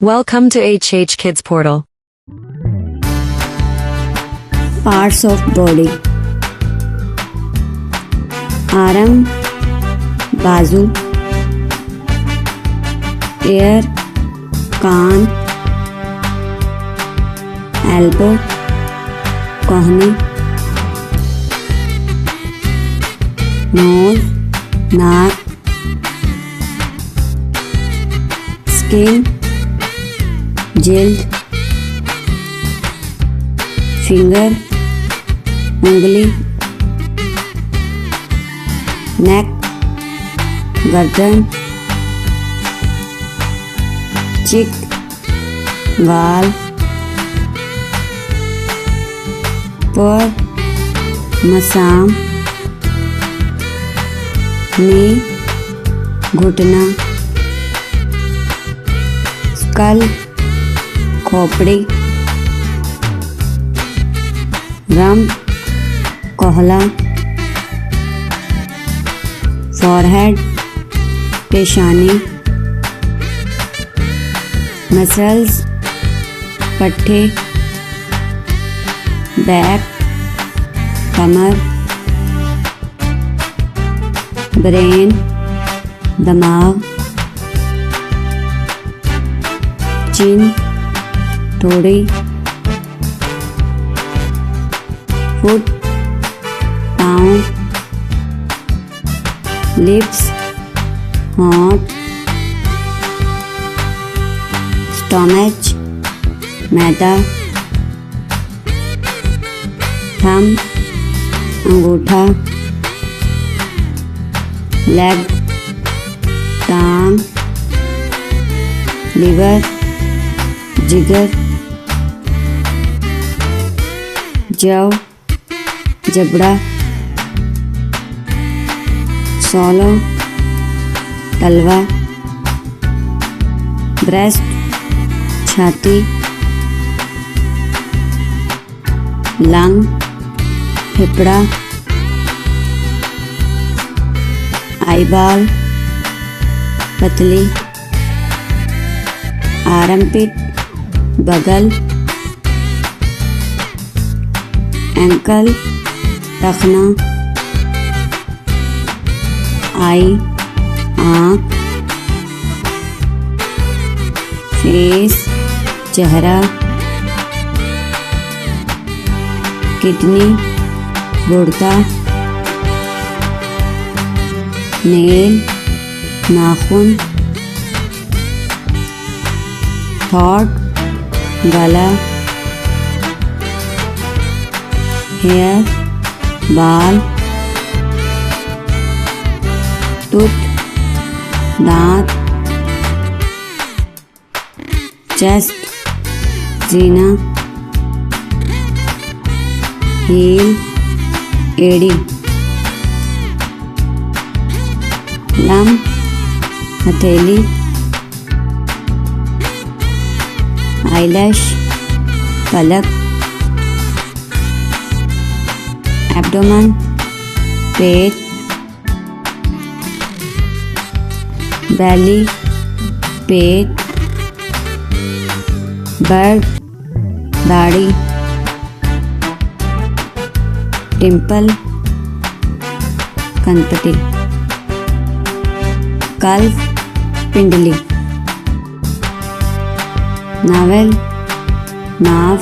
Welcome to HH Kids Portal. Parts of body. Arm, बाजू, ear, कान, elbow, कोहनी, nose, नाक, skin, जिल्द, finger, उंगली, नेक, गर्दन, चिक, गाल, पर, मसाम, नी, घुटना, स्कल, खोपड़ी, रम, कोहला, फॉरहेड, पेशानी, मसल्स, पट्टे, बैक, कमर, ब्रेन, दिमाग, चिन, थोड़ी, फुट, पाँव, लिप्स, होंठ, स्टोमच, मैदा, थंब, अंगूठा, लेग, टांग, लिवर, जिगर, जव, जबड़ा, सोलो, तलवा, ब्रेस्ट, छाती, लंग, फेफड़ा, आईबॉल, पतली, आर्मपिट, बगल, एंकल, टखना, आई, आँख, फेस, चेहरा, किडनी, गुर्दा, नेल, नाखून, थॉट, गला, हेयर, बाल, टूथ, दांत, चेस्ट, सीना, हील, एड़ी, लम, हथेली, आईलैश, पलक, एब्डोमेन, पेट, बैली, पेट, बर्ड, दाढ़ी, टिम्पल, कनपटी, कल्फ, पिंडली, नावेल, नाव,